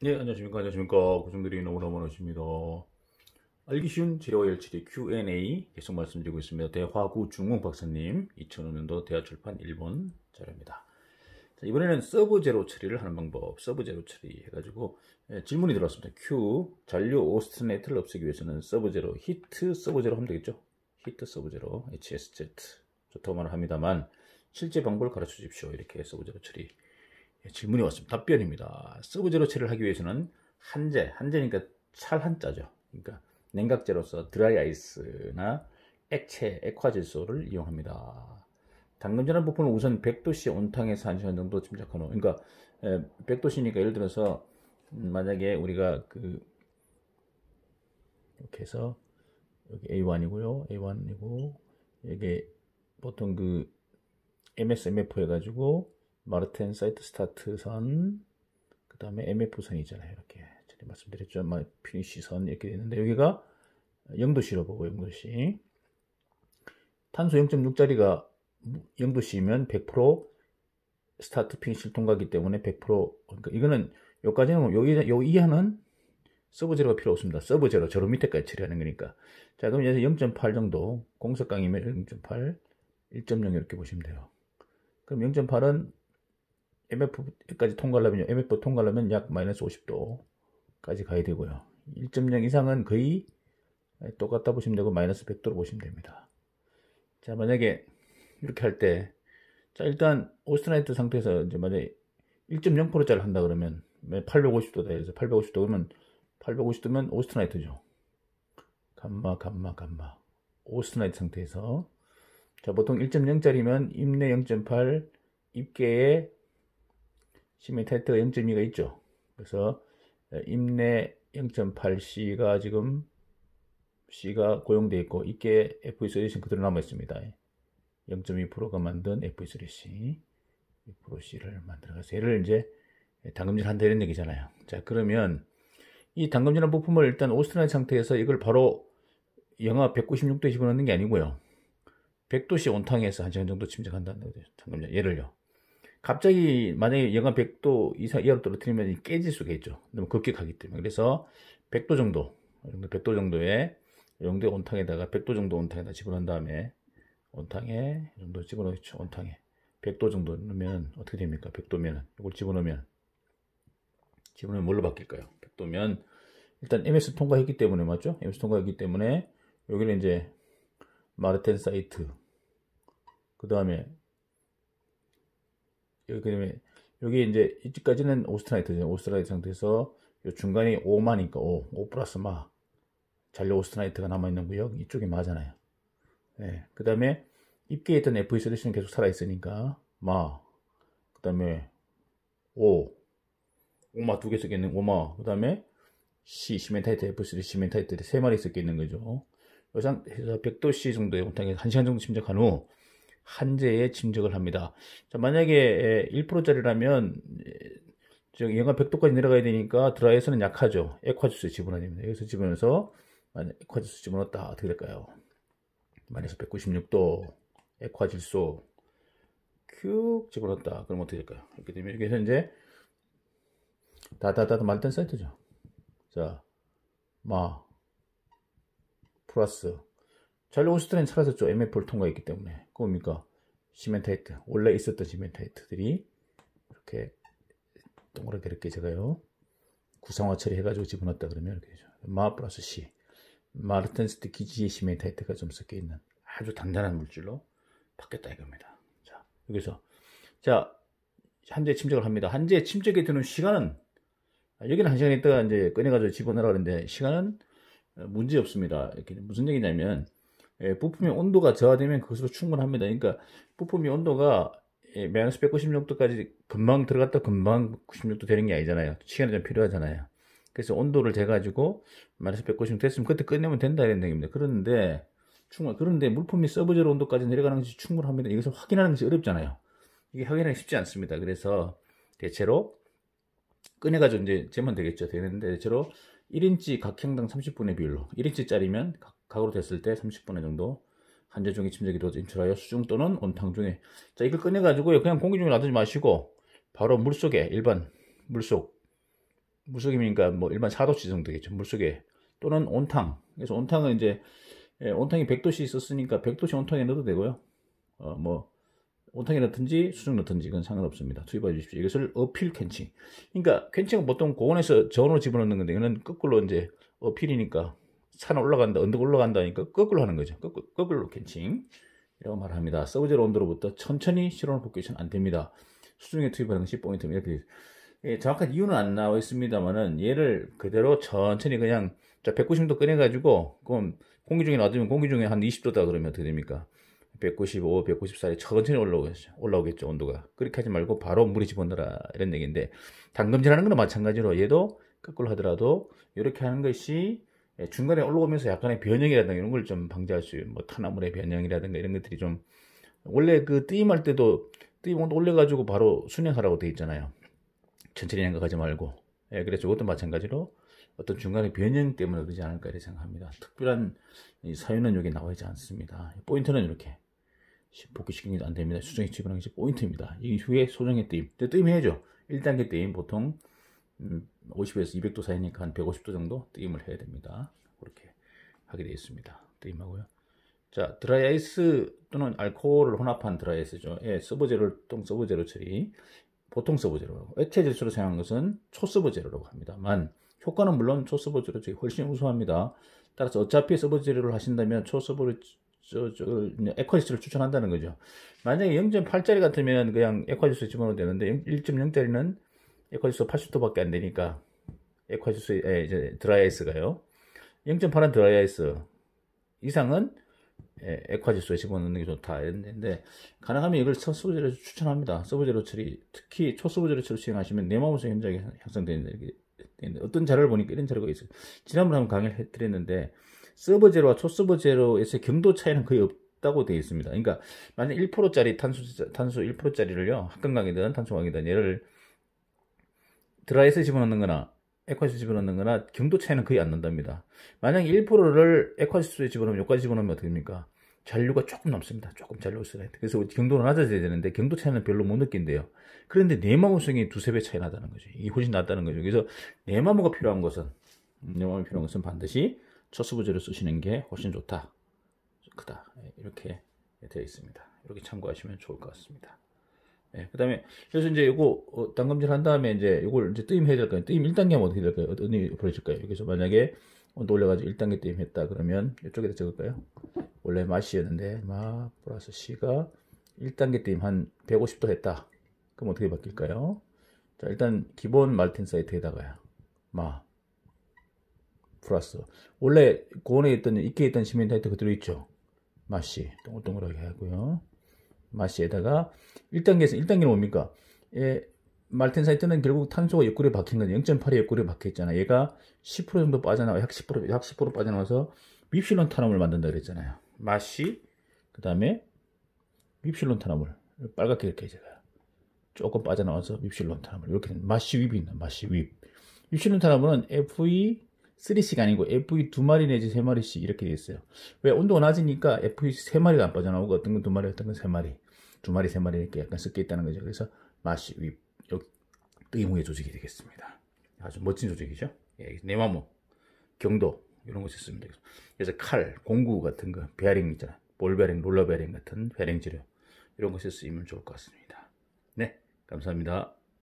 네, 안녕하십니까. 안녕하십니까. 고정들이 너무너무 많으십니다. 알기 쉬운 재료와 열처리 Q&A 계속 말씀드리고 있습니다. 대화구 중공 박사님, 2005년도 대하출판 일본 자료입니다. 자, 이번에는 서브 제로 처리를 하는 방법, 서브 제로 처리 해가지고 질문이 들어왔습니다. Q, 잔류 오스트네이트를 없애기 위해서는 서브 제로, 히트 서브 제로 하면 되겠죠? 히트 서브 제로, HSZ. 좋다고 말을 합니다만, 실제 방법을 가르쳐 주십시오. 이렇게 서브 제로 처리. 질문이 왔습니다. 답변입니다. 서브 제로 처리를 하기 위해서는 한제니까 찰 한자죠. 그러니까 냉각제로서 드라이 아이스나 액체, 액화질소를 이용합니다. 당근 전환 부품을 우선 100도씨 온탕에서 1시간 정도 침착한 후, 그러니까 100도씨니까 예를 들어서 만약에 우리가 이렇게 해서 여기 A1이고요. A1이고 이게 보통 MSMF 해가지고 마르텐 사이트 스타트 선, 그 다음에 MF 선이잖아요. 이렇게 전에 말씀드렸죠. 피니시 선 이렇게 되는데 여기가 0도씨로 보고 0도씨. 탄소 0.6짜리가 0도씨면 100% 스타트 피니시를 통과하기 때문에 100%, 그러니까 이거는 여기까지는 요 이하는 서브 제로가 필요 없습니다. 서브 제로, 저로 밑에까지 처리하는 거니까. 자, 그럼 이제 0.8 정도, 공석강이면 0.8, 1.0 이렇게 보시면 돼요. 그럼 0.8은 MF까지 통과하려면, MF 통과하려면 약 마이너스 50도까지 가야 되고요. 1.0 이상은 거의 똑같다 보시면 되고, 마이너스 100도로 보시면 됩니다. 자, 만약에 이렇게 할 때, 자, 일단, 오스트나이트 상태에서 이제 만약에 1.0%짜리 한다 그러면, 850도다 해서 850도 그러면, 850도면 오스트나이트죠. 감마. 오스트나이트 상태에서. 자, 보통 1.0짜리면 입내 0.8, 입계에 시멘타이트가 0.2가 있죠. 그래서 입내 0.8C가 지금 C가 고용되어 있고 입계 FE 솔루션 그대로 남아 있습니다. 0.2%가 만든 FE 솔루션 2%C를 만들어서 얘를 이제 담금질 한다 이런 얘기잖아요. 자, 그러면 이 담금질한 부품을 일단 오스트나이트 상태에서 이걸 바로 영하 196도에 집어넣는 게 아니고요. 100도씨 온탕에서 1시간 정도 침착한다는 거죠. 잠깐만요. 예를요. 갑자기 만약에 영하 100도 이상 이하로 떨어뜨리면 깨질 수가 있죠. 너무 급격하기 때문에. 그래서 100도 정도, 100도 정도의 이 정도의 온탕에다가 100도 정도 온탕에다 집어넣은 다음에 온탕에 이 정도 집어넣죠. 온탕에 100도 정도 넣으면 어떻게 됩니까? 100도면 이걸 집어넣으면 뭘로 바뀔까요? 100도면 일단 MS 통과했기 때문에 맞죠? MS 통과했기 때문에 여기는 이제 마르텐 사이트 그 다음에 여기 이제 이쪽까지는 오스트나이트죠. 오스트나이트 상태에서 요 중간이 5마니까 5 플러스 마 잔류 오스트나이트가 남아있는 구역 이쪽이 마잖아요. 네. 그 다음에 입계에 있던 FE 솔루션은 계속 살아있으니까 그 다음에 5마 두 개 섞여 있는 5마 그 다음에 C 시멘타이트 F3 시멘타이트들이 3마리 섞여 있는 거죠. 이 상태에서 100도C 정도의 온탕에 1시간 정도 침착한 후 한제에 침적을 합니다. 자, 만약에 1%짜리라면 영하 100도까지 내려가야 되니까 드라이에서는 약하죠. 액화주스 집어넣어야 됩니다. 여기서 집어넣어서 액화주스 집어넣었다. 어떻게 될까요? 마이너스 196도 액화질소 큐 집어넣었다. 그럼 어떻게 될까요? 이렇게 되면 여기서 이제 다다다다 말단 사이트죠. 자, 플러스 잔류 오스트라인 사라졌죠. MF를 통과했기 때문에. 그겁니까? 시멘타이트. 원래 있었던 시멘타이트들이 이렇게 동그랗게 이렇게 제가요. 구성화 처리해가지고 집어넣었다 그러면 이렇게 되죠. 플러스 C. 마르텐스트 기지의 시멘타이트가 좀 섞여 있는 아주 단단한 물질로 바뀌었다 이겁니다. 자, 여기서. 자, 한제 침적을 합니다. 한제 침적에 드는 시간은, 여기는 1시간 있다가 이제 꺼내가지고 집어넣으라 그러는데, 시간은 문제 없습니다. 이렇게 무슨 얘기냐면, 부품의 온도가 저하되면 그것으로 충분합니다. 그러니까 부품의 온도가 마이너스 196도까지 금방 들어갔다 금방 96도 되는 게 아니잖아요. 시간이 좀 필요하잖아요. 그래서 온도를 재가지고 마이너스 196 됐으면 그때 끝내면 된다 이런 얘기입니다. 그런데 물품이 서브제로 온도까지 내려가는 것이 충분합니다. 이것을 확인하는 것이 어렵잖아요. 이게 확인하기 쉽지 않습니다. 그래서 대체로 꺼내가지고 이제 재면 되겠죠. 되는데 대체로 1인치 각향당 30분의 비율로 1인치짜리면 각으로 됐을 때 30분의 정도 한제 중에 침적이 더 인출하여 수중 또는 온탕 중에 자 이걸 꺼내가지고 그냥 공기 중에 놔두지 마시고 바로 물속에 일반 물속 물속임이니까 뭐 일반 4도씨 정도 되겠죠. 물속에. 또는 온탕. 그래서 온탕은 이제 온탕이 100도씨 있었으니까 100도씨 온탕에 넣어도 되고요. 뭐 온탕에 넣든지 수중 넣든지 그건 상관없습니다. 투입해 주십시오. 이것을 어필 캔칭. 그러니까 캔칭은 보통 고온에서 저온으로 집어넣는 건데 이거는 거꾸로 이제 어필이니까 산 올라간다, 언덕 올라간다니까 거꾸로 하는 거죠. 거꾸로 캔칭. 이라고 말합니다. 서브제로 온도로부터 천천히 실온을 복귀해서는 안 됩니다. 수중에 투입하는 것이 포인트입니다. 정확한 이유는 안 나와 있습니다만은 얘를 그대로 천천히 그냥 190도 꺼내가지고 그럼 공기 중에 놔두면 공기 중에 한 20도다 그러면 어떻게 됩니까? 195, 194에 천천히 올라오겠죠, 온도가. 그렇게 하지 말고 바로 물에 집어넣어라 이런 얘기인데 담금질하는 거는 마찬가지로 얘도 거꾸로 하더라도 이렇게 하는 것이 중간에 올라오면서 약간의 변형이라든가 이런 걸 좀 방지할 수 있는 뭐 탄화물의 변형이라든가 이런 것들이 좀 원래 그 뜨임할 때도 뜨임 온도 올려가지고 바로 순행하라고 돼 있잖아요. 천천히 생각하지 말고. 그래서 이것도 마찬가지로 어떤 중간에 변형 때문에 그러지 않을까 이렇게 생각합니다. 특별한 사유는 여기 나와 있지 않습니다. 포인트는 이렇게 복귀시키는 게 안 됩니다. 수정에 집어넣는 것이 포인트입니다. 이후에 소정의 뜨임. 뜨임 해야죠. 1단계 뜨임 보통 50에서 200도 사이니까 한 150도 정도 뜨임을 해야 됩니다. 그렇게 하게 되어 있습니다. 뜨임하고요. 자, 드라이 아이스 또는 알코올을 혼합한 드라이 아이스죠. 서브제로, 서브제로 처리. 보통 서브제로라고. 액체 질소로 사용한 것은 초서브제로라고 합니다만 효과는 물론 초서브제로 훨씬 우수합니다. 따라서 어차피 서브제로를 하신다면 초서브를 에콰지수를 추천한다는 거죠. 만약에 0.8짜리 같으면 그냥 에콰지수에 집어넣어도 되는데 1.0짜리는 에콰지수 80도밖에 안 되니까 에콰지수 이제 드라이 아이스가요. 0.8은 드라이 아이스 이상은 액화지수에 집어넣는 게 좋다 했는데 가능하면 이걸 서브제로 추천합니다. 서브제로 처리, 특히 초서브제로 처리 시행하시면 내마우스 현장이 형성되는데 어떤 자료를 보니까 이런 자료가 있어요. 지난번에 한번 강의를 해드렸는데 서브제로와 초서브제로에서 경도 차이는 거의 없다고 되어 있습니다. 그러니까 만약 1%짜리 탄수 1%짜리를요 합금강이든 탄소강이든 얘를 드라이에서 집어넣는 거나 에콰지수에 집어넣는 거나 경도 차이는 거의 안 난답니다. 만약에 1%를 에콰지수에 집어넣으면 여기까지 집어넣으면 어떻게 됩니까? 잔류가 조금 남습니다. 조금 잔류가 있어야 돼. 그래서 경도는 낮아져야 되는데 경도 차이는 별로 못 느낀대요. 그런데 내마모성이 두세 배 차이 나다는 거죠. 이게 훨씬 낫다는 거죠. 그래서 내마모가 필요한 것은 반드시 초서브제로 쓰시는 게 훨씬 좋다. 크다. 이렇게 되어 있습니다. 이렇게 참고하시면 좋을 것 같습니다. 그 다음에, 그래서 이제 요거, 담금질 한 다음에 이제 요걸 이제 뜨임 해야 될까요? 뜨임 1단계 하면 어떻게 될까요? 어떤 일이 벌어질까요? 여기서 만약에 온도 올려가지고 1단계 뜨임 했다 그러면 이쪽에다 적을까요? 원래 맛이었는데, 마 플러스 C가 1단계 뜨임 한 150도 했다. 그럼 어떻게 바뀔까요? 자, 일단 기본 말텐 사이트에다가요. 마 플러스. 원래 고온에 있던, 익게 있던 시멘트 하이트 그대로 있죠? 맛이 동글동글하게 하고요. 마시에다가 1단계는 뭡니까? 말텐 사이트는 결국 탄소가 옆구리에 박힌 거죠. 0.8에 옆구리에 박혀 있잖아. 얘가 10% 정도 빠져나와, 약 10% 빠져나와서 밉실론 탄화물 만든다 그랬잖아요. 마시, 그 다음에 밉실론 탄화물. 빨갛게 이렇게 제가 조금 빠져나와서 밉실론 탄화물. 이렇게 마시 윕이 있나? 마시 윕. 밉실론 탄화물은 FE3C가 아니고 FE 2마리 내지 3마리씩 이렇게 되어 있어요. 왜? 온도가 낮으니까 FE 3마리가 안 빠져나오고 어떤 건 2마리, 어떤 건 3마리. 2마리, 3마리 이렇게 약간 섞여 있다는 거죠. 그래서 마시 윕. 여기 뜨임후의 조직이 되겠습니다. 아주 멋진 조직이죠. 내마모, 경도 이런 것이 있습니다. 그래서 칼, 공구 같은 거, 베어링 있잖아요. 볼 베어링, 롤러 베어링 같은 베어링 재료 이런 것이 쓰이면 좋을 것 같습니다. 네, 감사합니다.